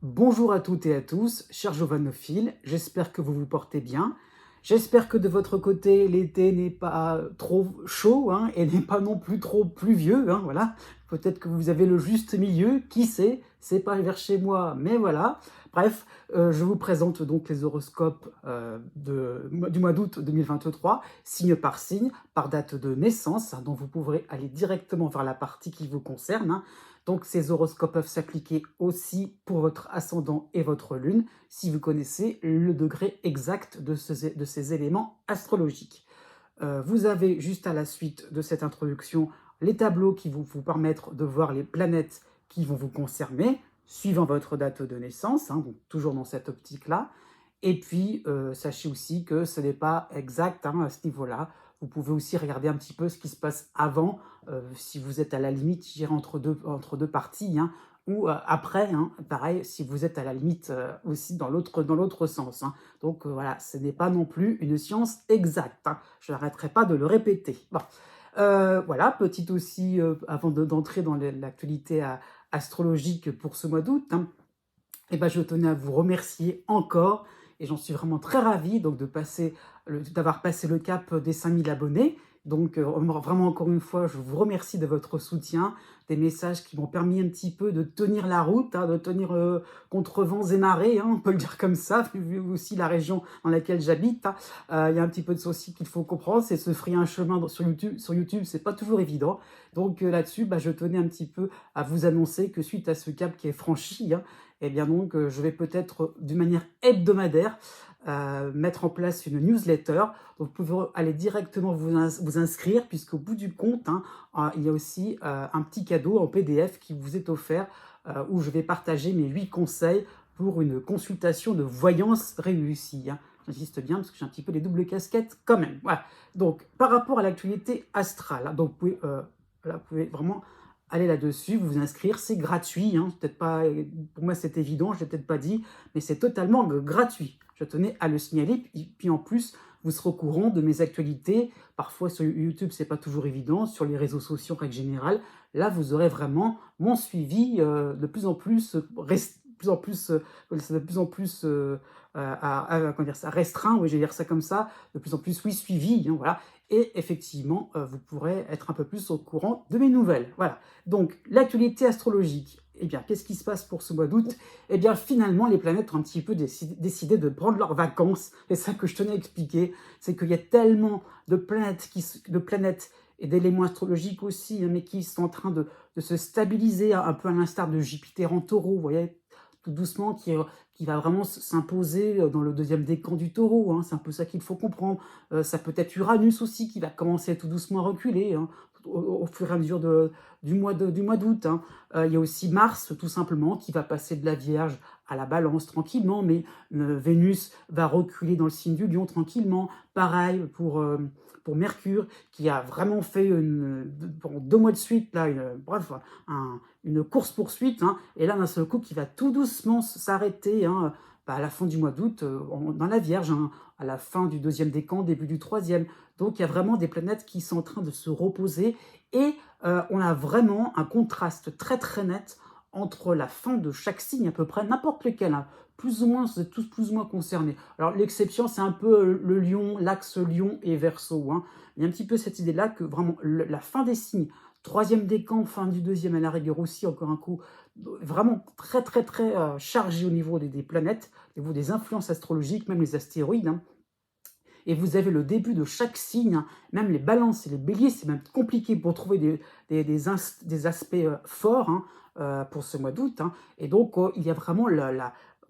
Bonjour à toutes et à tous, chers jovanophiles, j'espère que vous vous portez bien. J'espère que de votre côté, l'été n'est pas trop chaud hein, et n'est pas non plus trop pluvieux. Hein, voilà. Peut-être que vous avez le juste milieu, qui sait, c'est pas vers chez moi, mais voilà. Bref, je vous présente donc les horoscopes du mois d'août 2023, signe, par date de naissance, hein, dont vous pourrez aller directement vers la partie qui vous concerne. Hein. Donc ces horoscopes peuvent s'appliquer aussi pour votre ascendant et votre lune, si vous connaissez le degré exact de ces éléments astrologiques. Vous avez juste à la suite de cette introduction les tableaux qui vont vous permettre de voir les planètes qui vont vous concerner, suivant votre date de naissance, hein, donc toujours dans cette optique-là. Et puis, sachez aussi que ce n'est pas exact hein, à ce niveau-là. Vous pouvez aussi regarder un petit peu ce qui se passe avant, si vous êtes à la limite, je dirais, entre deux parties, hein, ou après, hein, pareil, si vous êtes à la limite aussi dans l'autre sens. Hein. Donc voilà, ce n'est pas non plus une science exacte. Hein. Je n'arrêterai pas de le répéter. Bon. Voilà, petite aussi, avant d'entrer dans l'actualité astrologique pour ce mois d'août, hein, eh ben, je tenais à vous remercier encore, et j'en suis vraiment très ravie donc d'avoir passé le cap des 5000 abonnés. Donc vraiment encore une fois, je vous remercie de votre soutien, des messages qui m'ont permis un petit peu de tenir la route, hein, de tenir contre vents et marées, hein, on peut le dire comme ça, vu aussi la région dans laquelle j'habite. Hein. Il y a un petit peu de ceci qu'il faut comprendre, c'est se frayer un chemin sur YouTube. Sur YouTube, c'est pas toujours évident. Donc là-dessus, bah, je tenais un petit peu à vous annoncer que suite à ce cap qui est franchi, hein, eh bien donc, je vais peut-être d'une manière hebdomadaire mettre en place une newsletter. Donc, vous pouvez aller directement vous inscrire, puisqu'au bout du compte, hein, il y a aussi un petit cadeau en PDF qui vous est offert, où je vais partager mes 8 conseils pour une consultation de voyance réussie. Hein. J'insiste bien parce que j'ai un petit peu les doubles casquettes quand même. Voilà. Donc, par rapport à l'actualité astrale, hein, donc vous pouvez vraiment aller là-dessus, vous inscrire, c'est gratuit. Hein. Peut-être pas, pour moi c'est évident, je ne l'ai peut-être pas dit, mais c'est totalement gratuit. Je tenais à le signaler. Et puis en plus, vous serez au courant de mes actualités. Parfois sur YouTube, c'est pas toujours évident. Sur les réseaux sociaux, en règle générale, là vous aurez vraiment mon suivi de plus en plus, de plus en plus comment dire ça, restreint. Oui, je vais dire ça comme ça, de plus en plus oui suivi. Hein, voilà. Et effectivement, vous pourrez être un peu plus au courant de mes nouvelles. Voilà. Donc, l'actualité astrologique. Eh bien, qu'est-ce qui se passe pour ce mois d'août? Eh bien, finalement, les planètes ont un petit peu décidé de prendre leurs vacances. C'est ça que je tenais à expliquer. C'est qu'il y a tellement de planètes et d'éléments astrologiques aussi, hein, mais qui sont en train de se stabiliser, un peu à l'instar de Jupiter en taureau, vous voyez, tout doucement, qui va vraiment s'imposer dans le deuxième décan du taureau. Hein. C'est un peu ça qu'il faut comprendre. Ça peut être Uranus aussi qui va commencer tout doucement à reculer hein, au fur et à mesure du mois d'août. Hein. Il y a aussi Mars, tout simplement, qui va passer de la Vierge à la Balance tranquillement, mais Vénus va reculer dans le signe du Lion tranquillement. Pareil pour Mercure, qui a vraiment fait pendant 2 mois de suite, là, une course-poursuite, hein, et là, d'un seul coup, qui va tout doucement s'arrêter hein, à la fin du mois d'août, dans la Vierge, hein, à la fin du deuxième décan, début du troisième. Donc, il y a vraiment des planètes qui sont en train de se reposer, et on a vraiment un contraste très très net entre la fin de chaque signe, à peu près, n'importe lequel, hein, plus ou moins, vous êtes tous plus ou moins concernés. Alors, l'exception, c'est un peu le lion, l'axe lion et verseau. Hein. Il y a un petit peu cette idée-là que vraiment, la fin des signes, troisième décan, fin du deuxième à la rigueur aussi, encore un coup, vraiment très très très chargé au niveau des planètes, au niveau des influences astrologiques, même les astéroïdes. Hein. Et vous avez le début de chaque signe, hein, même les balances et les béliers, c'est même compliqué pour trouver des aspects forts hein, pour ce mois d'août. Hein. Et donc, il y a vraiment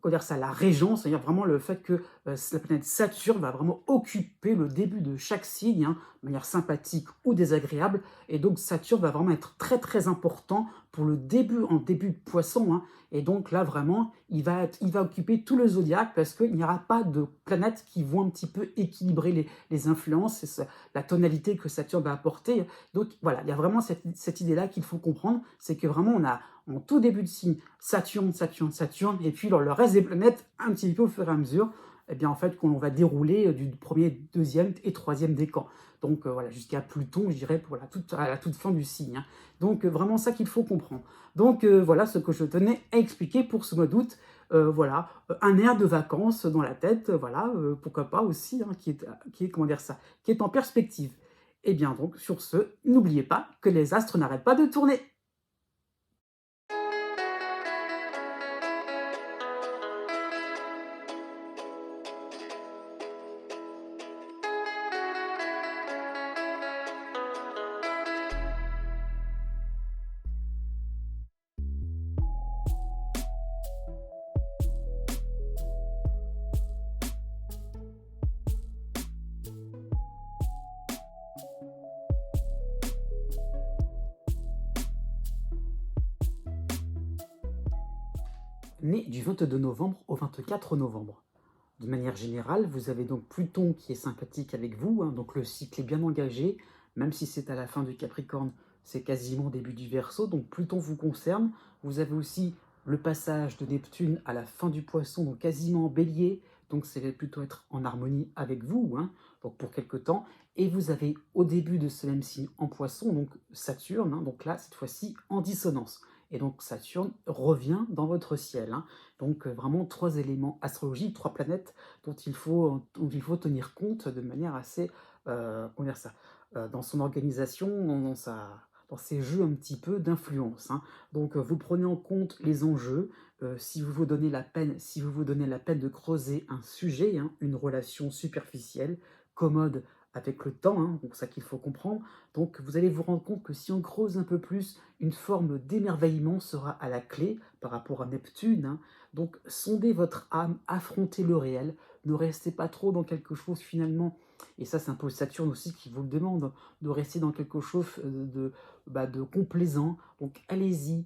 comment dire ça, la régence, c'est-à-dire vraiment le fait que la planète Saturne va vraiment occuper le début de chaque signe, hein, de manière sympathique ou désagréable. Et donc, Saturne va vraiment être très très important pour le début, en début de poisson. Hein. Et donc là, vraiment, il va occuper tout le zodiaque parce qu'il n'y aura pas de planètes qui vont un petit peu équilibrer les influences et la tonalité que Saturne va apporter. Donc voilà, il y a vraiment cette idée-là qu'il faut comprendre, c'est que vraiment on a en tout début de signe Saturne, Saturne, Saturne, et puis le reste des planètes un petit peu au fur et à mesure. eh bien, en fait, qu'on va dérouler du premier, deuxième et troisième décan. Donc, voilà, jusqu'à Pluton, je dirais, pour à la toute fin du signe, hein. Donc, vraiment ça qu'il faut comprendre. Donc, voilà ce que je tenais à expliquer pour ce mois d'août. Voilà, un air de vacances dans la tête, voilà, pourquoi pas aussi, hein, comment dire ça, qui est en perspective. Et bien donc, sur ce, n'oubliez pas que les astres n'arrêtent pas de tourner. Né du 22 novembre au 24 novembre. De manière générale, vous avez donc Pluton qui est sympathique avec vous, hein, donc le cycle est bien engagé, même si c'est à la fin du Capricorne, c'est quasiment début du Verseau, donc Pluton vous concerne. Vous avez aussi le passage de Neptune à la fin du Poisson, donc quasiment en Bélier, donc ça va plutôt être en harmonie avec vous, hein, donc pour quelque temps. Et vous avez au début de ce même signe en Poisson, donc Saturne, hein, donc là, cette fois-ci, en dissonance. Et donc Saturne revient dans votre ciel, hein. Donc vraiment trois éléments astrologiques, trois planètes dont il faut tenir compte de manière assez, comment dire ça, dans son organisation, dans ses jeux un petit peu d'influence, hein. Donc vous prenez en compte les enjeux, si vous vous donnez la peine de creuser un sujet, hein, une relation superficielle, commode avec le temps, hein, donc ça qu'il faut comprendre. Donc vous allez vous rendre compte que si on creuse un peu plus, une forme d'émerveillement sera à la clé par rapport à Neptune, hein. Donc sondez votre âme, affrontez le réel, ne restez pas trop dans quelque chose finalement, et ça c'est un peu Saturne aussi qui vous le demande, de rester dans quelque chose de complaisant. Donc allez-y,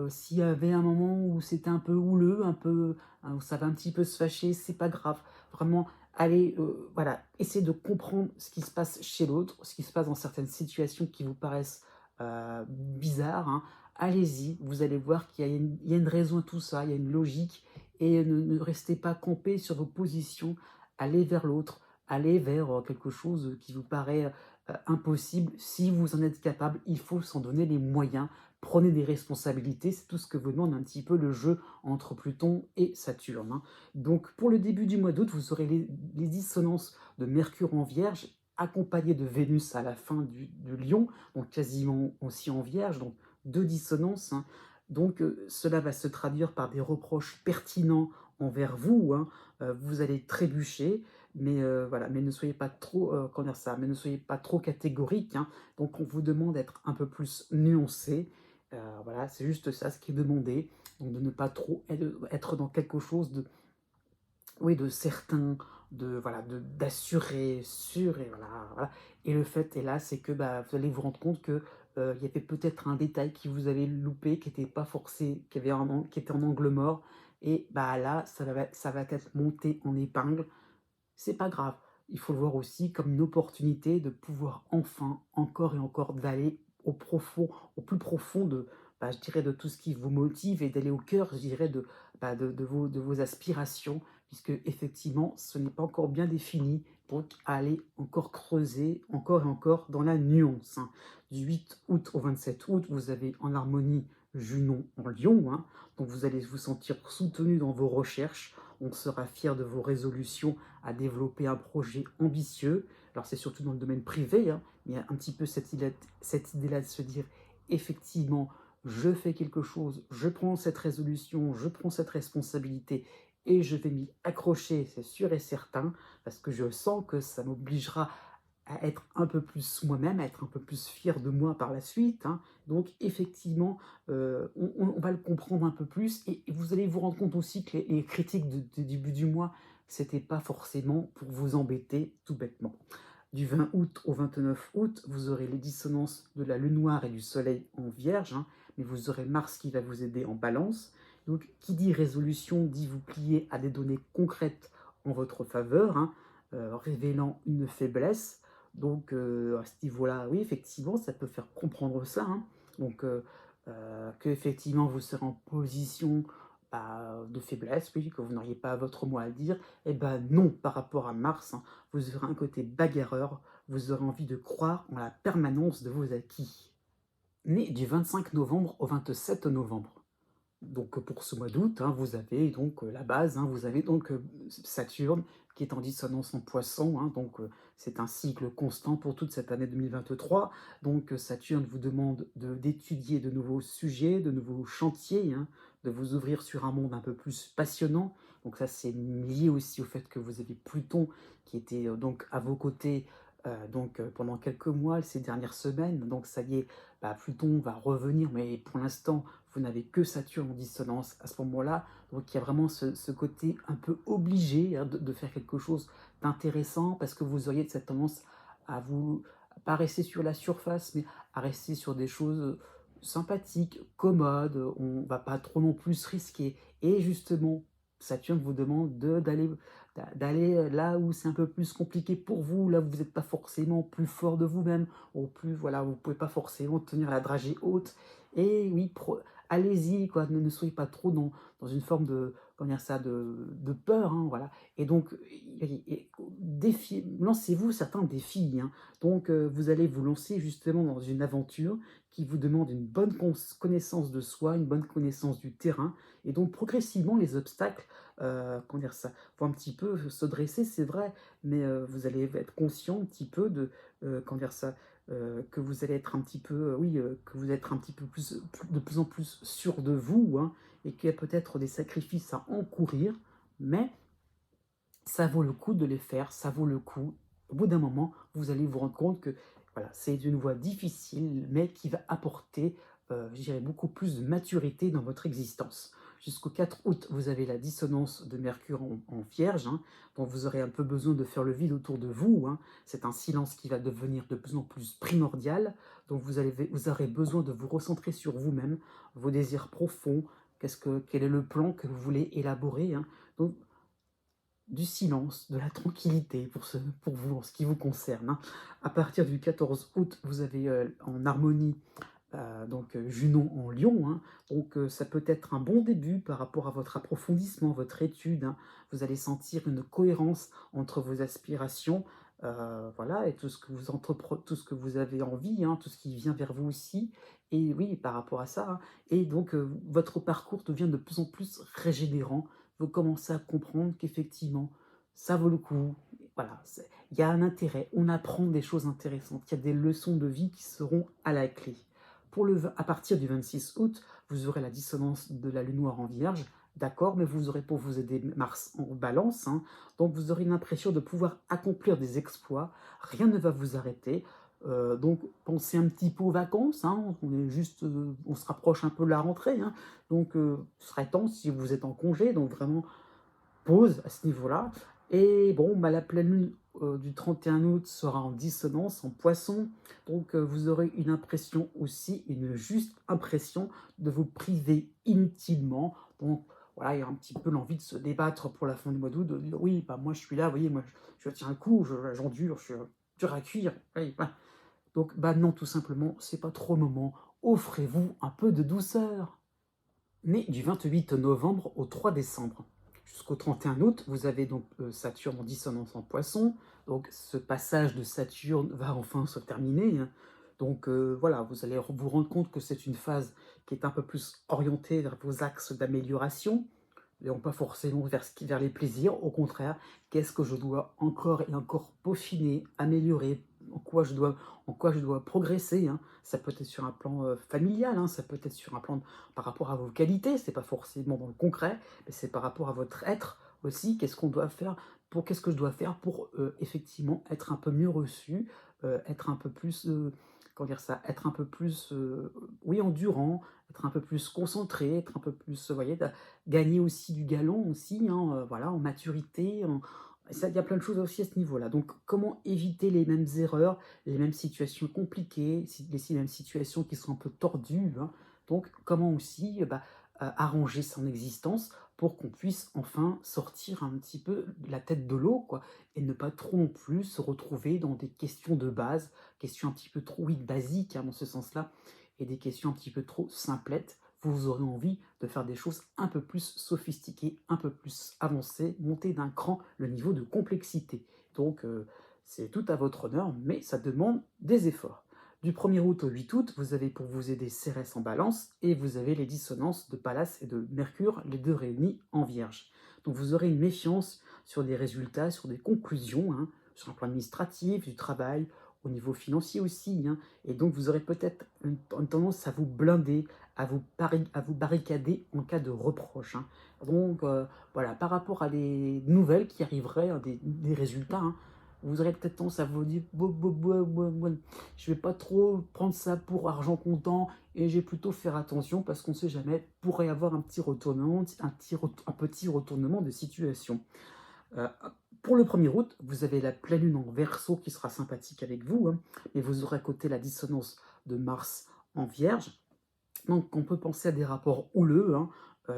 s'il y avait un moment où c'était un peu houleux, un peu, hein, où ça va un petit peu se fâcher, c'est pas grave. Vraiment, allez, voilà, essayez de comprendre ce qui se passe chez l'autre, ce qui se passe dans certaines situations qui vous paraissent bizarres, hein. Allez-y, vous allez voir il y a une raison à tout ça, il y a une logique, et ne restez pas campé sur vos positions, allez vers l'autre, allez vers quelque chose qui vous paraît impossible. Si vous en êtes capable, il faut s'en donner les moyens. Prenez des responsabilités, c'est tout ce que vous demande un petit peu le jeu entre Pluton et Saturne, hein. Donc pour le début du mois d'août, vous aurez les dissonances de Mercure en Vierge, accompagnées de Vénus à la fin du Lion, donc quasiment aussi en Vierge, donc deux dissonances, hein. Donc cela va se traduire par des reproches pertinents envers vous, hein. Vous allez trébucher, mais voilà, mais ne soyez pas trop, comment dire ça, mais ne soyez pas trop catégorique, hein. Donc on vous demande d'être un peu plus nuancé. Voilà, c'est juste ça ce qui est demandé. Donc de ne pas trop être dans quelque chose de, oui, de certain, de voilà, d'assuré, sûr, et voilà, voilà. Et le fait est là, c'est que bah, vous allez vous rendre compte que il y avait peut-être un détail qui vous avait loupé, qui n'était pas forcé, qui était en angle mort, et bah là, ça va être monté en épingle. C'est pas grave. Il faut le voir aussi comme une opportunité de pouvoir enfin, encore et encore, d'aller au profond, au plus profond de, bah, je dirais, de tout ce qui vous motive, et d'aller au cœur, je dirais, bah, de vos aspirations, puisque effectivement, ce n'est pas encore bien défini. Donc, allez encore creuser, encore et encore, dans la nuance, hein. Du 8 août au 27 août, vous avez en harmonie Junon en Lion, hein. Donc, vous allez vous sentir soutenu dans vos recherches. On sera fier de vos résolutions à développer un projet ambitieux. Alors c'est surtout dans le domaine privé, hein, mais il y a un petit peu cette idée-là de se dire, effectivement, je fais quelque chose, je prends cette résolution, je prends cette responsabilité, et je vais m'y accrocher, c'est sûr et certain, parce que je sens que ça m'obligera à être un peu plus moi-même, à être un peu plus fier de moi par la suite, hein. Donc effectivement, on va le comprendre un peu plus, et vous allez vous rendre compte aussi que les critiques de début du mois, c'était pas forcément pour vous embêter tout bêtement. Du 20 août au 29 août, vous aurez les dissonances de la lune noire et du soleil en Vierge, hein, mais vous aurez Mars qui va vous aider en Balance. Donc, qui dit résolution dit vous plier à des données concrètes en votre faveur, hein, révélant une faiblesse. Donc, à ce niveau-là, oui, effectivement, ça peut faire comprendre ça, hein. Donc, que effectivement, vous serez en position de faiblesse, oui, que vous n'auriez pas votre mot à dire. Eh ben non, par rapport à Mars, hein, vous aurez un côté bagarreur, vous aurez envie de croire en la permanence de vos acquis. Né du 25 novembre au 27 novembre. Donc pour ce mois d'août, hein, vous avez donc la base, hein, vous avez donc Saturne qui est en dissonance en Poisson, hein, donc c'est un cycle constant pour toute cette année 2023. Donc Saturne vous demande d'étudier de nouveaux sujets, de nouveaux chantiers, hein, de vous ouvrir sur un monde un peu plus passionnant. Donc ça c'est lié aussi au fait que vous avez Pluton qui était donc à vos côtés pendant quelques mois, ces dernières semaines. Donc ça y est, Pluton va revenir, mais pour l'instant vous n'avez que Saturne en dissonance à ce moment-là, donc il y a vraiment ce côté un peu obligé, hein, de faire quelque chose d'intéressant, parce que vous auriez cette tendance à vous, pas rester sur la surface, mais à rester sur des choses sympathiques, commodes, on va pas trop non plus se risquer. Et justement, Saturne vous demande d'aller là où c'est un peu plus compliqué pour vous, là où vous n'êtes pas forcément plus fort de vous-même, ou plus, voilà, vous ne pouvez pas forcément tenir la dragée haute. Et oui, allez-y, quoi, ne soyez pas trop dans une forme de, comment dire ça, de peur, hein, voilà. Et donc, lancez-vous certains défis, hein. Donc, vous allez vous lancer justement dans une aventure qui vous demande une bonne connaissance de soi, une bonne connaissance du terrain, et donc progressivement les obstacles, comment dire ça, vont un petit peu se dresser, c'est vrai, mais vous allez être conscient un petit peu comment dire ça, que vous allez être un petit peu, oui, que vous êtes un petit peu de plus en plus sûr de vous, hein, et qu'il y a peut-être des sacrifices à encourir, mais ça vaut le coup de les faire, ça vaut le coup. Au bout d'un moment, vous allez vous rendre compte que voilà, c'est une voie difficile, mais qui va apporter, je dirais, beaucoup plus de maturité dans votre existence. Jusqu'au 4 août, vous avez la dissonance de Mercure en Vierge, hein, donc vous aurez un peu besoin de faire le vide autour de vous, hein. C'est un silence qui va devenir de plus en plus primordial, donc vous aurez besoin de vous recentrer sur vous-même, vos désirs profonds, quel est le plan que vous voulez élaborer, hein. Donc, du silence, de la tranquillité pour vous, en ce qui vous concerne, hein. À partir du 14 août, vous avez en harmonie Junon en Lion, hein. Donc ça peut être un bon début par rapport à votre approfondissement, votre étude, hein. Vous allez sentir une cohérence entre vos aspirations, voilà, et tout ce que vous avez envie, hein, tout ce qui vient vers vous aussi. Et oui, par rapport à ça, hein. Et donc votre parcours devient de plus en plus régénérant. Vous commencez à comprendre qu'effectivement, ça vaut le coup. Voilà, il y a un intérêt, on apprend des choses intéressantes, il y a des leçons de vie qui seront à la clé. À partir du 26 août, vous aurez la dissonance de la lune noire en Vierge, d'accord, mais vous aurez pour vous aider Mars en Balance, hein, donc vous aurez l'impression de pouvoir accomplir des exploits, rien ne va vous arrêter. Donc pensez un petit peu aux vacances, hein, on se rapproche un peu de la rentrée, hein, donc ce serait temps si vous êtes en congé, donc vraiment pause à ce niveau-là. Et bon, la pleine lune du 31 août sera en dissonance, en Poisson, donc vous aurez une impression aussi, une juste impression de vous priver inutilement. Donc voilà, il y a un petit peu l'envie de se débattre pour la fin du mois d'août, de dire oui, moi je suis là, vous voyez, moi je tiens un coup, j'endure, je suis dur à cuire. Oui, donc non, tout simplement, c'est pas trop le moment. Offrez-vous un peu de douceur. Né du 28 novembre au 3 décembre. Jusqu'au 31 août, vous avez donc Saturne en dissonance en Poisson. Donc ce passage de Saturne va enfin se terminer, hein. Donc voilà, vous allez vous rendre compte que c'est une phase qui est un peu plus orientée vers vos axes d'amélioration, et non pas forcément vers les plaisirs. Au contraire, qu'est-ce que je dois encore et encore peaufiner, améliorer, en quoi je dois progresser, hein. Ça peut être sur un plan familial, hein, ça peut être sur un plan par rapport à vos qualités, c'est pas forcément dans le concret, mais c'est par rapport à votre être aussi. Qu'est-ce que je dois faire pour effectivement être un peu mieux reçu, être un peu plus, comment dire ça, être un peu plus, oui, endurant, être un peu plus concentré, être un peu plus, vous voyez, gagner aussi du galon aussi, hein, voilà, en maturité, ça, il y a plein de choses aussi à ce niveau-là. Donc, comment éviter les mêmes erreurs, les mêmes situations compliquées, les mêmes situations qui sont un peu tordues, hein. Donc, comment aussi arranger son existence pour qu'on puisse enfin sortir un petit peu la tête de l'eau, quoi, et ne pas trop non plus se retrouver dans des questions de base, questions un petit peu trop, oui, basiques, hein, dans ce sens-là, et des questions un petit peu trop simplettes. vous aurez envie de faire des choses un peu plus sophistiquées, un peu plus avancées, monter d'un cran le niveau de complexité. Donc, c'est tout à votre honneur, mais ça demande des efforts. Du 1er août au 8 août, vous avez pour vous aider Cérès en balance et vous avez les dissonances de Pallas et de Mercure, les deux réunis en Vierge. Donc vous aurez une méfiance sur des résultats, sur des conclusions, hein, sur un plan administratif, du travail, au niveau financier aussi, hein, et donc vous aurez peut-être une tendance à vous blinder, à vous barricader en cas de reproche, hein. Donc voilà, par rapport à des nouvelles qui arriveraient, hein, des résultats, hein, vous aurez peut-être tendance à vous dire je vais pas trop prendre ça pour argent comptant et je vais plutôt faire attention parce qu'on ne sait jamais, pourrait y avoir un petit retournement, un petit retournement de situation. Euh, pour le 1er août, vous avez la pleine lune en Verseau qui sera sympathique avec vous, hein, mais vous aurez à côté la dissonance de Mars en Vierge. Donc on peut penser à des rapports houleux, hein,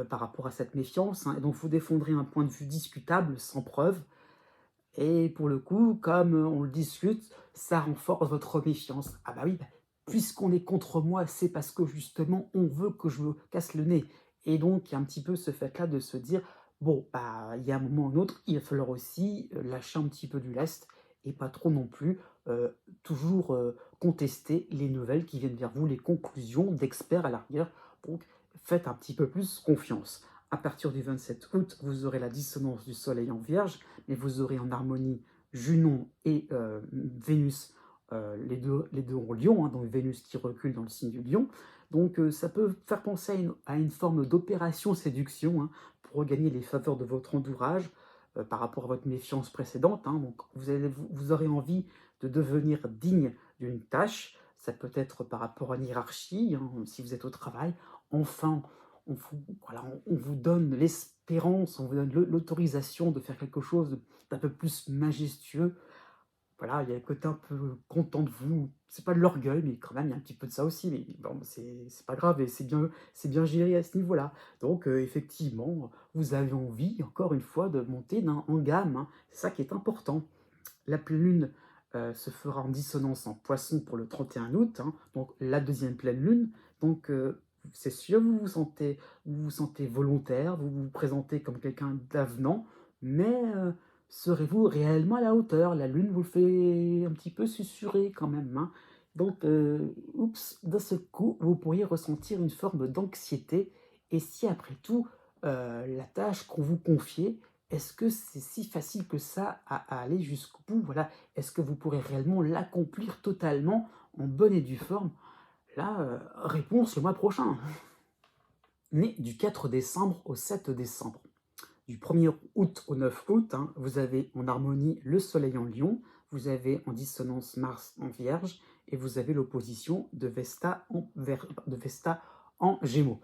par rapport à cette méfiance, hein, et donc vous défendrez un point de vue discutable, sans preuve, et pour le coup, comme on le discute, ça renforce votre méfiance. Ah bah oui, bah, puisqu'on est contre moi, c'est parce que justement, on veut que je me casse le nez. Et donc, il y a un petit peu ce fait-là de se dire, bon, bah, il y a un moment ou un autre, il va falloir aussi lâcher un petit peu du lest et pas trop non plus toujours contester les nouvelles qui viennent vers vous, les conclusions d'experts à l'arrière. Donc, faites un petit peu plus confiance. À partir du 27 août, vous aurez la dissonance du Soleil en Vierge, mais vous aurez en harmonie Junon et Vénus, les deux en Lion, hein, donc Vénus qui recule dans le signe du Lion. Donc ça peut faire penser à une forme d'opération séduction, hein, pour regagner les faveurs de votre entourage par rapport à votre méfiance précédente, hein. Donc vous aurez envie de devenir digne d'une tâche. Ça peut être par rapport à une hiérarchie, hein, si vous êtes au travail. Enfin, voilà, on vous donne l'espérance, on vous donne l'autorisation de faire quelque chose d'un peu plus majestueux. Voilà, il y a le côté un peu content de vous. C'est pas de l'orgueil, mais quand même, il y a un petit peu de ça aussi. Mais bon, c'est pas grave et c'est bien géré à ce niveau-là. Donc, effectivement, vous avez envie, encore une fois, de monter en gamme, hein. C'est ça qui est important. La pleine lune se fera en dissonance en poisson pour le 31 août, hein, donc la deuxième pleine lune. Donc, c'est sûr, vous vous sentez volontaire, vous vous présentez comme quelqu'un d'avenant, mais serez-vous réellement à la hauteur? La lune vous le fait un petit peu susurrer quand même, hein. Donc, oups, d'un seul coup, vous pourriez ressentir une forme d'anxiété. Et si après tout, la tâche qu'on vous confiait, est-ce que c'est si facile que ça à aller jusqu'au bout? Voilà. Est-ce que vous pourrez réellement l'accomplir totalement en bonne et due forme? Là, réponse le mois prochain. Mais du 4 décembre au 7 décembre. Du 1er août au 9 août, hein, vous avez en harmonie le Soleil en Lion, vous avez en dissonance Mars en Vierge, et vous avez l'opposition de Vesta en Gémeaux.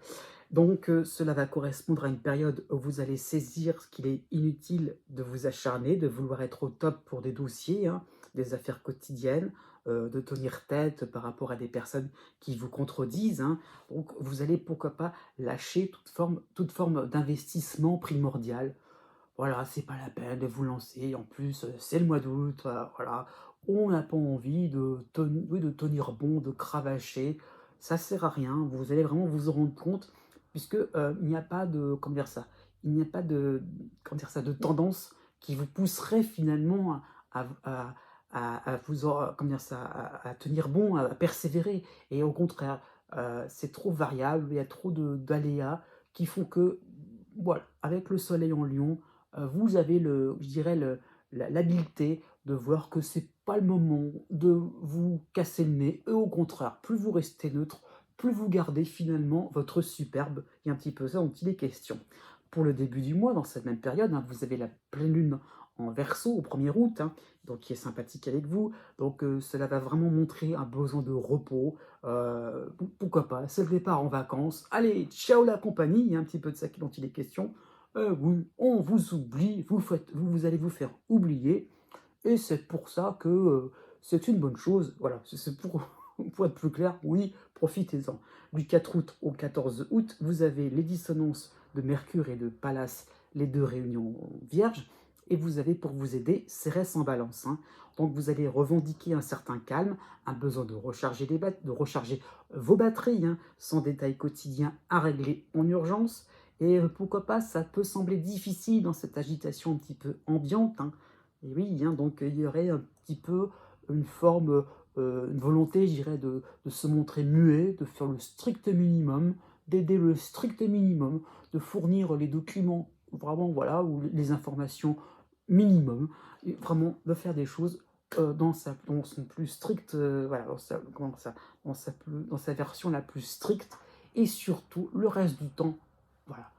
Donc cela va correspondre à une période où vous allez saisir qu'il est inutile de vous acharner, de vouloir être au top pour des dossiers, hein, des affaires quotidiennes, de tenir tête par rapport à des personnes qui vous contredisent, hein. Donc vous allez pourquoi pas lâcher toute forme d'investissement primordial. Voilà, c'est pas la peine de vous lancer. En plus, c'est le mois d'août, voilà. On n'a pas envie oui, de tenir bon, de cravacher. Ça sert à rien. Vous allez vraiment vous en rendre compte, puisque il n'y a pas de, comment dire ça, il n'y a pas de, comment dire ça, de tendance qui vous pousserait finalement à vous, comment dire ça, à tenir bon, à persévérer. Et au contraire, c'est trop variable. Il y a trop d'aléas qui font que, voilà, avec le soleil en Lion, vous avez je dirais l'habileté de voir que c'est pas le moment de vous casser le nez. Et au contraire, plus vous restez neutre, plus vous gardez finalement votre superbe. Il y a un petit peu ça dont il est question. Pour le début du mois, dans cette même période, hein, vous avez la pleine lune en Verseau au 1er août, hein, donc qui est sympathique avec vous. Donc cela va vraiment montrer un besoin de repos. Pourquoi pas, c'est le départ en vacances. Allez, ciao la compagnie, il y a un petit peu de ça dont il est question. Oui, on vous oublie, vous allez vous faire oublier, et c'est pour ça que c'est une bonne chose. Voilà, c'est pour être plus clair, oui, profitez-en. Du 4 août au 14 août, vous avez les dissonances de Mercure et de Pallas, les deux réunions vierges, et vous avez pour vous aider Cérès en balance, hein. Donc vous allez revendiquer un certain calme, un besoin de recharger, de recharger vos batteries, hein, sans détails quotidiens à régler en urgence. Et pourquoi pas, ça peut sembler difficile dans cette agitation un petit peu ambiante, hein. Et oui, hein, donc il y aurait un petit peu une forme, une volonté, je dirais, de se montrer muet, de faire le strict minimum, d'aider le strict minimum, de fournir les documents vraiment, voilà, ou les informations minimum, et vraiment de faire des choses dans son plus strict, voilà, dans sa version la plus stricte, et surtout le reste du temps, voilà,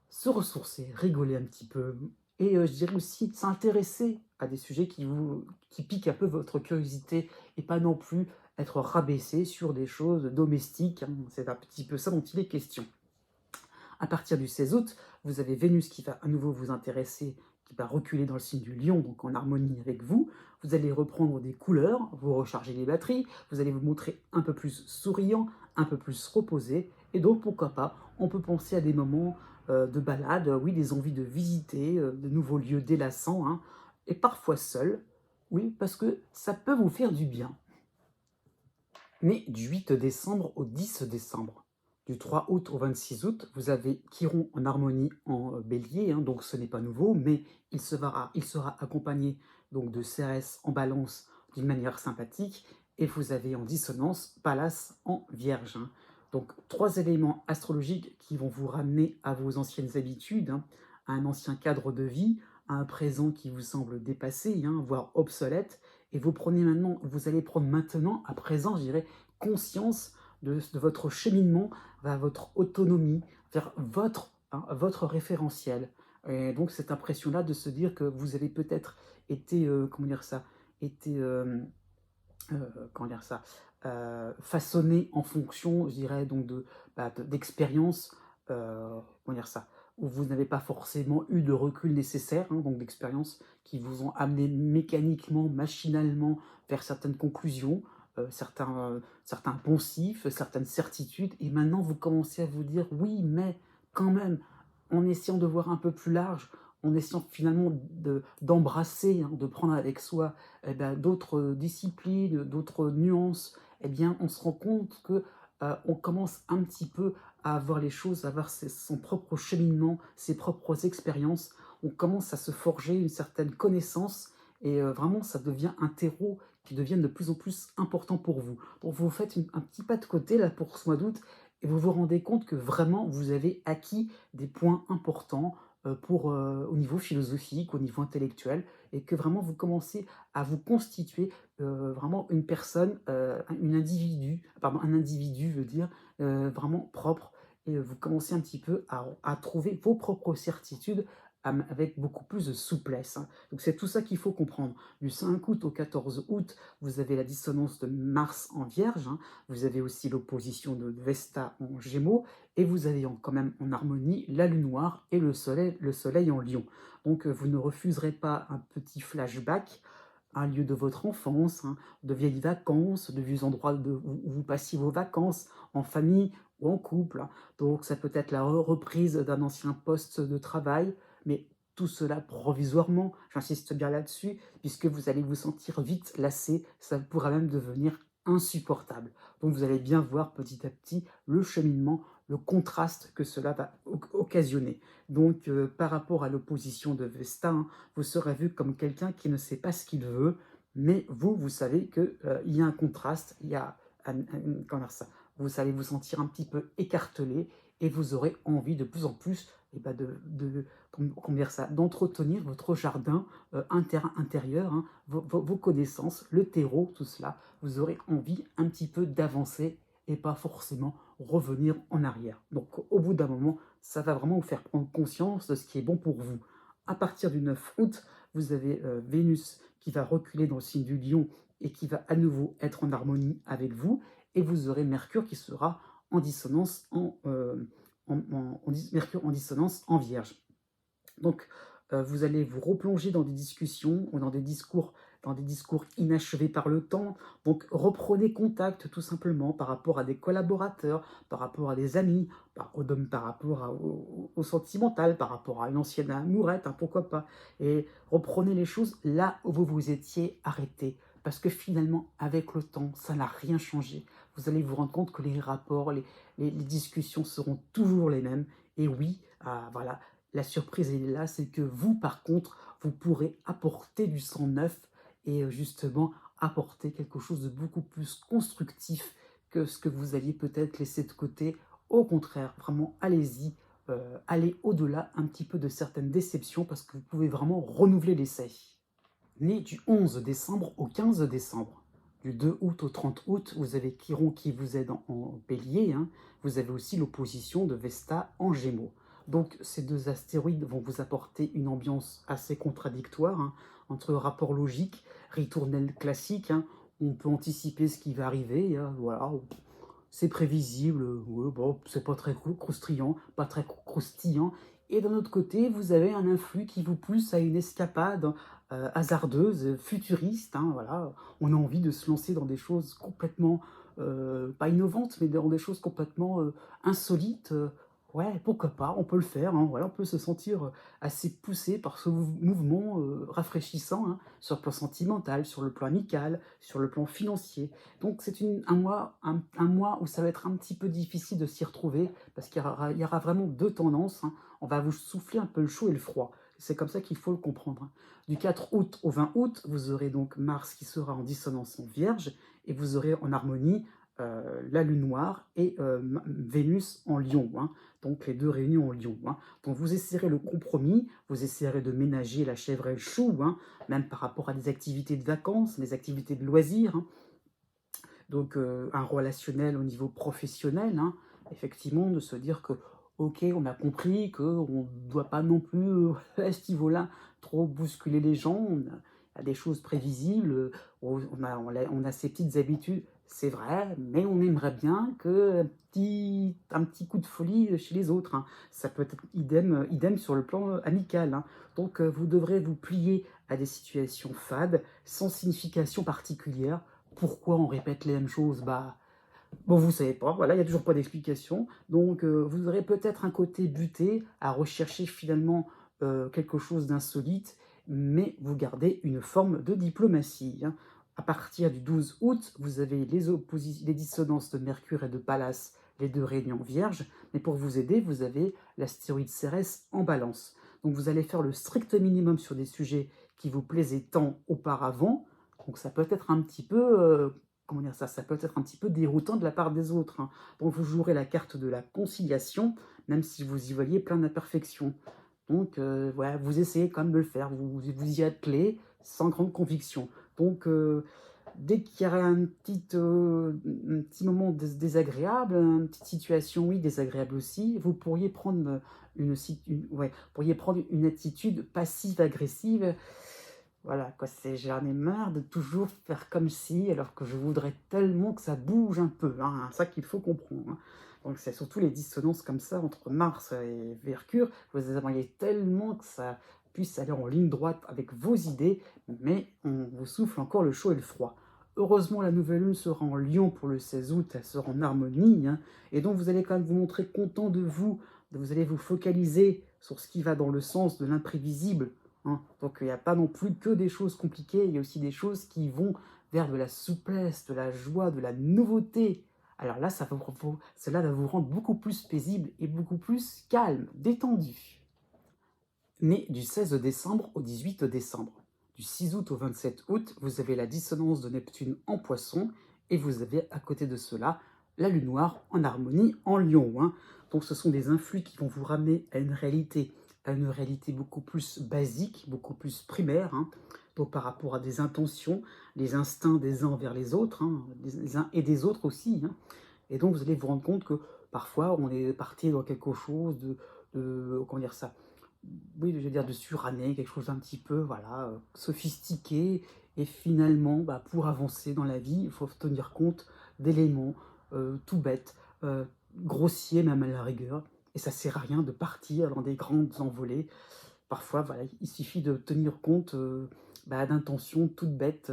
se ressourcer, rigoler un petit peu, et je dirais aussi s'intéresser à des sujets qui piquent un peu votre curiosité, et pas non plus être rabaissé sur des choses domestiques, hein. C'est un petit peu ça dont il est question. À partir du 16 août, vous avez Vénus qui va à nouveau vous intéresser, qui va reculer dans le signe du Lion, donc en harmonie avec vous. Vous allez reprendre des couleurs, vous recharger les batteries, vous allez vous montrer un peu plus souriant, un peu plus reposé. Et donc, pourquoi pas, on peut penser à des moments de balade, oui, des envies de visiter de nouveaux lieux délassants, hein, et parfois seul, oui, parce que ça peut vous faire du bien. Mais du 8 décembre au 10 décembre, du 3 août au 26 août, vous avez Chiron en harmonie en bélier, hein, donc ce n'est pas nouveau, mais il sera accompagné donc de Cérès en balance d'une manière sympathique, et vous avez en dissonance Pallas en vierge, hein. Donc trois éléments astrologiques qui vont vous ramener à vos anciennes habitudes, hein, à un ancien cadre de vie, à un présent qui vous semble dépassé, hein, voire obsolète, et vous allez prendre maintenant, à présent, je dirais, conscience de votre cheminement vers votre autonomie, vers votre référentiel. Et donc cette impression-là de se dire que vous avez peut-être été, comment dire ça, été, comment dire ça, façonné en fonction, je dirais, donc d'expériences, comment dire ça, où vous n'avez pas forcément eu de recul nécessaire, hein, donc d'expériences qui vous ont amené mécaniquement, machinalement vers certaines conclusions, certains poncifs, certaines certitudes, et maintenant vous commencez à vous dire oui, mais quand même, en essayant de voir un peu plus large, en essayant finalement d'embrasser, hein, de prendre avec soi d'autres disciplines, d'autres nuances, eh bien, on se rend compte que on commence un petit peu à voir les choses, à avoir son propre cheminement, ses propres expériences. On commence à se forger une certaine connaissance, et vraiment, ça devient un terreau qui devient de plus en plus important pour vous. Donc, vous faites un petit pas de côté là pour ce mois d'août, et vous vous rendez compte que vraiment, vous avez acquis des points importants au niveau philosophique, au niveau intellectuel, et que vraiment vous commencez à vous constituer vraiment une personne, un individu veut dire, vraiment propre, et vous commencez un petit peu à trouver vos propres certitudes avec beaucoup plus de souplesse, hein. Donc c'est tout ça qu'il faut comprendre. Du 5 août au 14 août, vous avez la dissonance de Mars en Vierge, hein. Vous avez aussi l'opposition de Vesta en Gémeaux, et vous avez quand même en harmonie la Lune noire et le soleil en Lion. Donc vous ne refuserez pas un petit flashback, un lieu de votre enfance, hein, de vieilles vacances, de vieux endroits où vous passiez vos vacances en famille ou en couple, hein. Donc ça peut être la reprise d'un ancien poste de travail, mais tout cela provisoirement, j'insiste bien là-dessus, puisque vous allez vous sentir vite lassé, ça pourra même devenir insupportable. Donc vous allez bien voir petit à petit le cheminement, le contraste que cela va occasionner. Donc par rapport à l'opposition de Vesta, hein, vous serez vu comme quelqu'un qui ne sait pas ce qu'il veut, mais vous savez qu'il y a un contraste, il y a comment dire ça, vous allez vous sentir un petit peu écartelé, et vous aurez envie de plus en plus comment dire ça, d'entretenir votre jardin intérieur, hein, vos connaissances, le terreau, tout cela. Vous aurez envie un petit peu d'avancer et pas forcément revenir en arrière. Donc au bout d'un moment, ça va vraiment vous faire prendre conscience de ce qui est bon pour vous. À partir du 9 août, vous avez Vénus qui va reculer dans le signe du Lion et qui va à nouveau être en harmonie avec vous, et vous aurez Mercure qui sera en dissonance Mercure en dissonance en Vierge. Donc, vous allez vous replonger dans des discussions ou dans des discours dans des discours inachevés par le temps. Donc reprenez contact tout simplement par rapport à des collaborateurs, par rapport à des amis, par rapport au sentimental, par rapport à une ancienne amourette, hein, pourquoi pas. Et reprenez les choses là où vous vous étiez arrêté. Parce que finalement, avec le temps, ça n'a rien changé. Vous allez vous rendre compte que les rapports, les discussions seront toujours les mêmes. Et oui, voilà, la surprise elle est là, c'est que vous, par contre, vous pourrez apporter du sang neuf et justement apporter quelque chose de beaucoup plus constructif que ce que vous alliez peut-être laisser de côté. Au contraire, vraiment, allez-y, allez au-delà un petit peu de certaines déceptions parce que vous pouvez vraiment renouveler l'essai. Né du 11 décembre au 15 décembre. Du 2 août au 30 août, vous avez Chiron qui vous aide en bélier. Hein. Vous avez aussi l'opposition de Vesta en gémeaux. Donc ces deux astéroïdes vont vous apporter une ambiance assez contradictoire, hein, entre rapport logique, ritournelle classique. Hein. On peut anticiper ce qui va arriver. Hein, voilà. C'est prévisible, ouais, bon, c'est pas très croustillant, pas très croustillant. Et d'un autre côté, vous avez un influx qui vous pousse à une escapade hasardeuse, futuriste. Hein, voilà. On a envie de se lancer dans des choses complètement, pas innovantes, mais dans des choses complètement insolites. Ouais, pourquoi pas, on peut le faire. Hein, voilà, on peut se sentir assez poussé par ce mouvement rafraîchissant, hein, sur le plan sentimental, sur le plan amical, sur le plan financier. Donc c'est un mois où ça va être un petit peu difficile de s'y retrouver, parce qu'il y aura vraiment deux tendances. Hein. On va vous souffler un peu le chaud et le froid. C'est comme ça qu'il faut le comprendre. Hein. Du 4 août au 20 août, vous aurez donc Mars qui sera en dissonance en Vierge, et vous aurez en harmonie la Lune noire et Vénus en Lion. Hein. Donc les deux réunions en Lion. Hein. Donc vous essayerez le compromis, vous essayerez de ménager la chèvre et le chou, hein, même par rapport à des activités de vacances, des activités de loisirs. Hein. Donc un relationnel au niveau professionnel, hein, effectivement, de se dire que, ok, on a compris qu'on ne doit pas non plus, à ce niveau-là, trop bousculer les gens, a des choses prévisibles, on a ses petites habitudes, c'est vrai, mais on aimerait bien un petit coup de folie chez les autres. Hein. Ça peut être idem sur le plan amical. Hein. Donc vous devrez vous plier à des situations fades, sans signification particulière. Pourquoi on répète les mêmes choses? Bah, bon, vous savez pas, voilà, il n'y a toujours pas d'explication. Donc, vous aurez peut-être un côté buté à rechercher finalement quelque chose d'insolite, mais vous gardez une forme de diplomatie. Hein. À partir du 12 août, vous avez les dissonances de Mercure et de Pallas, les deux réunions vierges, mais pour vous aider, vous avez l'astéroïde Cérès en balance. Donc, vous allez faire le strict minimum sur des sujets qui vous plaisaient tant auparavant, donc ça peut être un petit peu, comment dire ça peut être un petit peu déroutant de la part des autres. Hein. Donc vous jouerez la carte de la conciliation, même si vous y voyez plein d'imperfections. Donc voilà, vous essayez quand même de le faire, vous y attelez sans grande conviction. Donc dès qu'il y aura un petit moment désagréable, une petite situation, oui, désagréable aussi, vous pourriez prendre pourriez prendre une attitude passive-agressive. Voilà, quoi, j'en ai marre de toujours faire comme si, alors que je voudrais tellement que ça bouge un peu, hein, c'est ça qu'il faut comprendre. Hein. Donc c'est surtout les dissonances comme ça entre Mars et Mercure, vous aimeriez tellement que ça puisse aller en ligne droite avec vos idées, mais on vous souffle encore le chaud et le froid. Heureusement, la nouvelle lune sera en Lion pour le 16 août, elle sera en harmonie, hein, et donc vous allez quand même vous montrer content de vous allez vous focaliser sur ce qui va dans le sens de l'imprévisible. Hein. Donc il n'y a pas non plus que des choses compliquées, il y a aussi des choses qui vont vers de la souplesse, de la joie, de la nouveauté. Alors là, cela va vous rendre beaucoup plus paisible et beaucoup plus calme, détendu. Né du 16 décembre au 18 décembre. Du 6 août au 27 août, vous avez la dissonance de Neptune en Poisson et vous avez à côté de cela la Lune noire en harmonie en Lion. Hein. Donc ce sont des influx qui vont vous ramener à une réalité beaucoup plus basique, beaucoup plus primaire, hein, donc par rapport à des intentions, les instincts des uns envers les autres, hein, des uns et des autres aussi. Hein. Et donc vous allez vous rendre compte que parfois on est parti dans quelque chose comment dire ça, oui, je veux dire de suranné, quelque chose d'un petit peu, voilà, sophistiqué. Et finalement, bah, pour avancer dans la vie, il faut tenir compte d'éléments tout bêtes, grossiers même à la rigueur. Et ça sert à rien de partir dans des grandes envolées. Parfois, voilà, il suffit de tenir compte d'intentions toutes bêtes,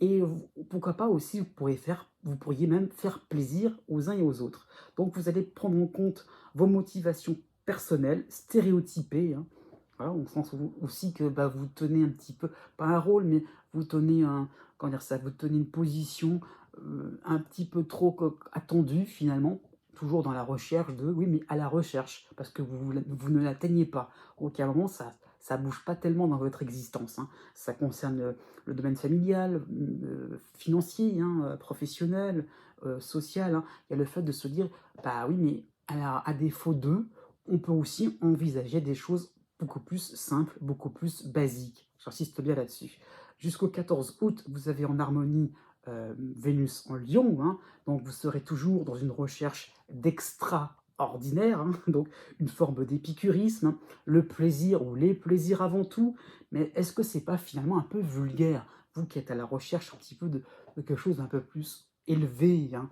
et pourquoi pas aussi, vous pourriez même faire plaisir aux uns et aux autres. Donc vous allez prendre en compte vos motivations personnelles, stéréotypées, hein. Voilà, dans le sens où aussi que, vous tenez un petit peu, pas un rôle, mais vous tenez comment dire ça? Vous tenez une position, un petit peu trop attendue finalement, toujours dans la recherche de oui, mais à la recherche, parce que vous ne l'atteignez pas. Donc à un moment, ça bouge pas tellement dans votre existence, hein. Ça concerne, le domaine familial, financier, hein, professionnel, social, hein. Il y a le fait de se dire: «Bah oui, mais à défaut de, on peut aussi envisager des choses beaucoup plus simples, beaucoup plus basiques». J'insiste bien là-dessus. Jusqu'au 14 août, vous avez en harmonie, Vénus en Lion, hein, donc vous serez toujours dans une recherche d'extraordinaire, hein, donc une forme d'épicurisme, hein, le plaisir ou les plaisirs avant tout, mais est-ce que c'est pas finalement un peu vulgaire? Vous qui êtes à la recherche un petit peu de quelque chose d'un peu plus élevé, hein.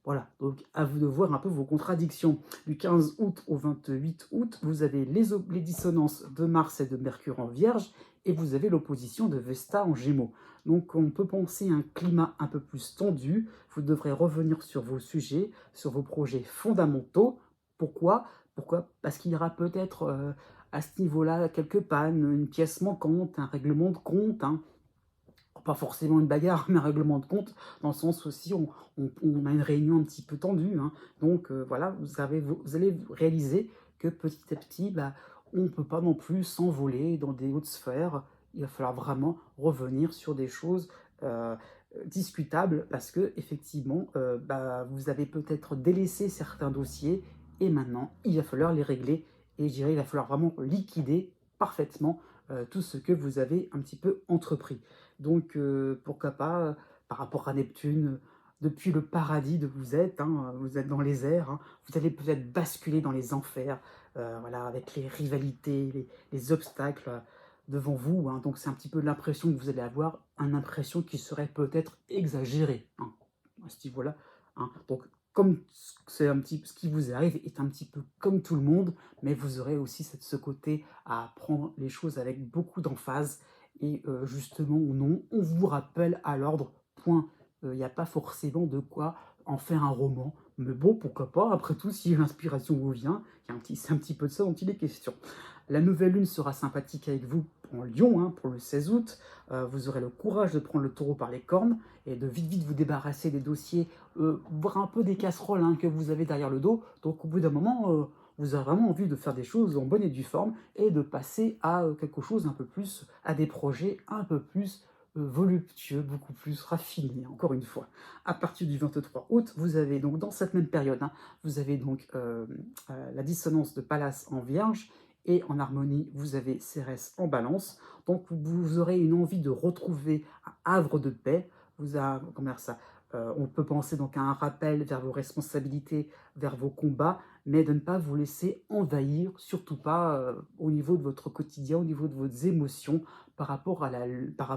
Voilà, donc à vous de voir un peu vos contradictions. Du 15 août au 28 août, vous avez les dissonances de Mars et de Mercure en Vierge, et vous avez l'opposition de Vesta en Gémeaux. Donc on peut penser à un climat un peu plus tendu. Vous devrez revenir sur vos sujets, sur vos projets fondamentaux. Pourquoi? Parce qu'il y aura peut-être à ce niveau-là quelques pannes, une pièce manquante, un règlement de compte, hein. Pas forcément une bagarre, mais un règlement de compte, dans le sens aussi on a une réunion un petit peu tendue, hein. Donc voilà, vous allez réaliser que petit à petit, on ne peut pas non plus s'envoler dans des hautes sphères. Il va falloir vraiment revenir sur des choses discutables, parce que effectivement, vous avez peut-être délaissé certains dossiers, et maintenant il va falloir les régler, et je dirais il va falloir vraiment liquider parfaitement tout ce que vous avez un petit peu entrepris. Donc, pourquoi pas, par rapport à Neptune, depuis le paradis de vous êtes dans les airs, hein, vous allez peut-être basculer dans les enfers, voilà, avec les rivalités, les obstacles, devant vous, hein. Donc c'est un petit peu l'impression que vous allez avoir, une impression qui serait peut-être exagérée, hein, à ce niveau-là, hein. Donc comme ce qui vous arrive est un petit peu comme tout le monde, mais vous aurez aussi ce côté à prendre les choses avec beaucoup d'emphase, et justement ou non, on vous rappelle à l'ordre, point. Il n'y a pas forcément de quoi en faire un roman, mais bon, pourquoi pas, après tout, si l'inspiration vous vient, c'est un petit peu de ça dont il est question. La nouvelle lune sera sympathique avec vous en Lion, hein, pour le 16 août. Vous aurez le courage de prendre le taureau par les cornes et de vite vite vous débarrasser des dossiers, voire un peu des casseroles, hein, que vous avez derrière le dos. Donc au bout d'un moment, vous avez vraiment envie de faire des choses en bonne et due forme, et de passer à quelque chose un peu plus, à des projets un peu plus voluptueux, beaucoup plus raffinés, encore une fois. À partir du 23 août, vous avez donc dans cette même période, hein, vous avez donc la dissonance de Pallas en Vierge, et en harmonie, vous avez Cérès en Balance. Donc vous aurez une envie de retrouver un havre de paix. Comment dire ça? On peut penser donc à un rappel vers vos responsabilités, vers vos combats, mais de ne pas vous laisser envahir, surtout pas au niveau de votre quotidien, au niveau de vos émotions, par rapport par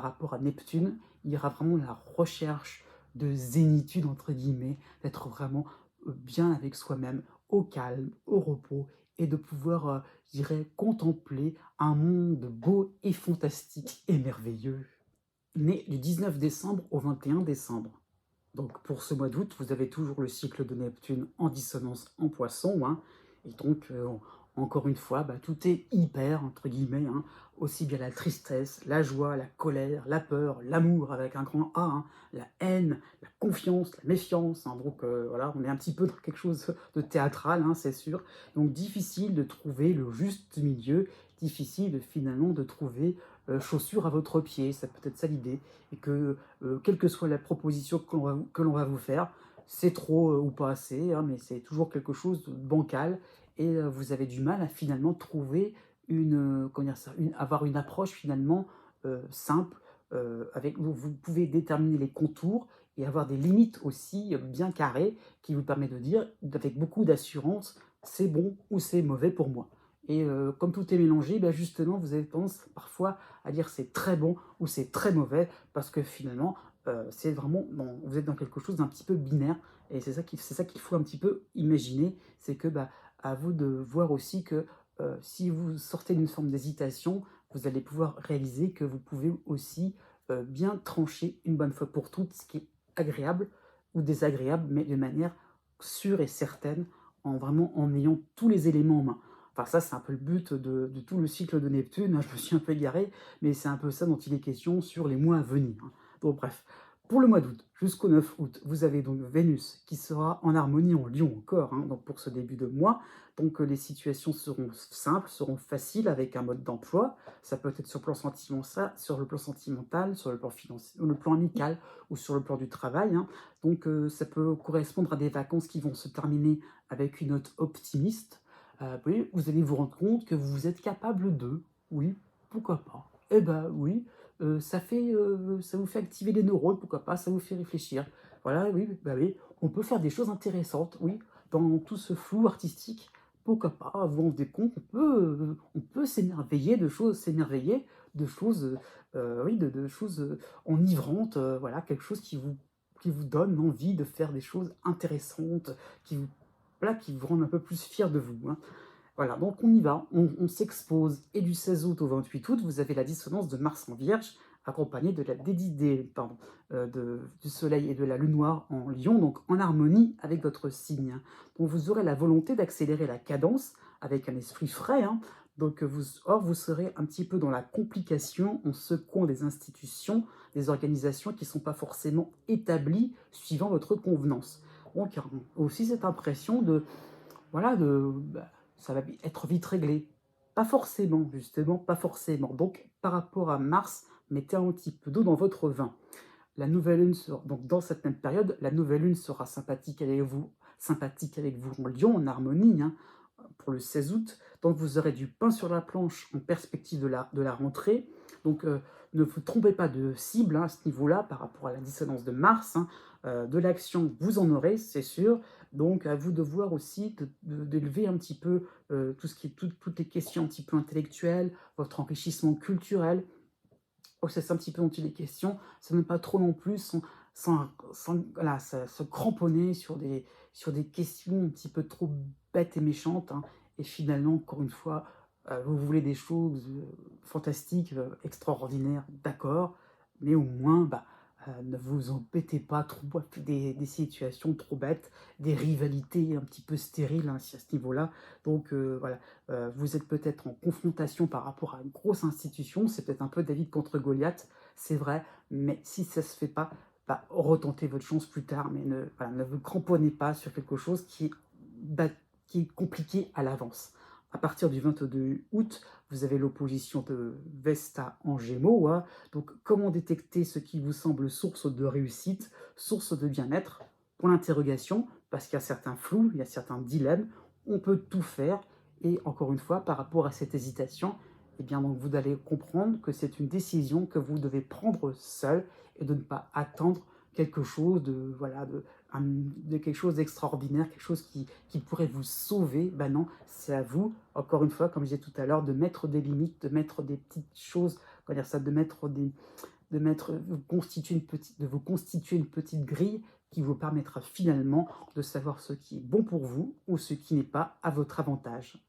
rapport à Neptune. Il y aura vraiment la recherche de zénitude, entre guillemets, d'être vraiment bien avec soi-même, au calme, au repos, et de pouvoir, je dirais, contempler un monde beau et fantastique et merveilleux. Né du 19 décembre au 21 décembre. Donc pour ce mois d'août, vous avez toujours le cycle de Neptune en dissonance en Poisson, hein, et donc encore une fois, tout est hyper, entre guillemets, hein, aussi bien la tristesse, la joie, la colère, la peur, l'amour avec un grand A, hein, la haine, la confiance, la méfiance, hein. Donc voilà, on est un petit peu dans quelque chose de théâtral, hein, c'est sûr. Donc difficile de trouver le juste milieu, difficile finalement de trouver chaussure à votre pied, c'est peut-être ça l'idée, et que quelle que soit la proposition que l'on va vous faire, c'est trop ou pas assez, hein, mais c'est toujours quelque chose de bancal, et vous avez du mal à finalement trouver comment dire ça, avoir une approche finalement simple, avec vous pouvez déterminer les contours et avoir des limites aussi bien carrées, qui vous permet de dire avec beaucoup d'assurance: c'est bon ou c'est mauvais pour moi. Et comme tout est mélangé, justement, vous avez tendance parfois à dire c'est très bon ou c'est très mauvais, parce que finalement, c'est vraiment vous êtes dans quelque chose d'un petit peu binaire, et c'est ça qu'il faut un petit peu imaginer. C'est que, à vous de voir aussi que, si vous sortez d'une forme d'hésitation, vous allez pouvoir réaliser que vous pouvez aussi bien trancher une bonne fois pour toutes ce qui est agréable ou désagréable, mais de manière sûre et certaine, en vraiment en ayant tous les éléments en main. Enfin, ça, c'est un peu le but de tout le cycle de Neptune, hein. Je me suis un peu égaré, mais c'est un peu ça dont il est question sur les mois à venir, hein. Donc bref, pour le mois d'août jusqu'au 9 août, vous avez donc Vénus qui sera en harmonie en Lion encore, hein, donc pour ce début de mois. Donc les situations seront simples, seront faciles avec un mode d'emploi. Ça peut être sur le plan sentimental, sur le plan financier, le plan amical ou sur le plan du travail, hein. Donc ça peut correspondre à des vacances qui vont se terminer avec une note optimiste. Oui, vous allez vous rendre compte que vous êtes capable de, oui, pourquoi pas. Eh ben oui, ça vous fait activer les neurones, pourquoi pas, ça vous fait réfléchir. Voilà, oui, bah oui, on peut faire des choses intéressantes, oui, dans tout ce flou artistique. Pourquoi pas, vous vous rendez compte, on peut s'émerveiller de choses, oui, de choses enivrantes, voilà, quelque chose qui vous donne envie de faire des choses intéressantes, qui vous, voilà, qui vous rendent un peu plus fier de vous, hein. Voilà, donc on y va, on s'expose. Et du 16 août au 28 août, vous avez la dissonance de Mars en Vierge, accompagnée de la du Soleil et de la Lune noire en Lion, donc en harmonie avec votre signe, hein. Donc vous aurez la volonté d'accélérer la cadence avec un esprit frais, hein. Donc vous serez un petit peu dans la complication en secouant des institutions, des organisations qui ne sont pas forcément établies suivant votre convenance. Donc il y a aussi cette impression de, voilà, ça va être vite réglé. Pas forcément, justement, pas forcément. Donc, par rapport à Mars, mettez un petit peu d'eau dans votre vin. La nouvelle lune sera, donc dans cette même période, la nouvelle lune sera sympathique avec vous en Lion, en harmonie, hein, pour le 16 août. Donc vous aurez du pain sur la planche en perspective de la rentrée. Donc ne vous trompez pas de cible, hein, à ce niveau-là par rapport à la dissonance de Mars, hein. De l'action, vous en aurez, c'est sûr. Donc à vous de voir aussi d'élever un petit peu toutes les questions un petit peu intellectuelles, votre enrichissement culturel. Oh, c'est ça un petit peu dont il est question. Ça ne pas trop non plus voilà, se cramponner sur des questions un petit peu trop bêtes et méchantes, hein. Et finalement, encore une fois, vous voulez des choses fantastiques, extraordinaires, d'accord, mais au moins, ne vous embêtez pas trop avec des situations trop bêtes, des rivalités un petit peu stériles, hein, si à ce niveau-là. Donc voilà, vous êtes peut-être en confrontation par rapport à une grosse institution, c'est peut-être un peu David contre Goliath, c'est vrai, mais si ça ne se fait pas, retentez votre chance plus tard, mais voilà, ne vous cramponnez pas sur quelque chose bah, qui est compliqué à l'avance. À partir du 22 août, vous avez l'opposition de Vesta en Gémeaux, hein. Donc, comment détecter ce qui vous semble source de réussite, source de bien-être? Pour l'interrogation, parce qu'il y a certains flous, il y a certains dilemmes, on peut tout faire. Et encore une fois, par rapport à cette hésitation, eh bien, donc, vous allez comprendre que c'est une décision que vous devez prendre seul et de ne pas attendre quelque chose de quelque chose d'extraordinaire, quelque chose qui pourrait vous sauver. Ben non, c'est à vous, encore une fois, comme je disais tout à l'heure, de mettre des limites, de mettre des petites choses, comment dire ça, de vous constituer une petite grille qui vous permettra finalement de savoir ce qui est bon pour vous ou ce qui n'est pas à votre avantage.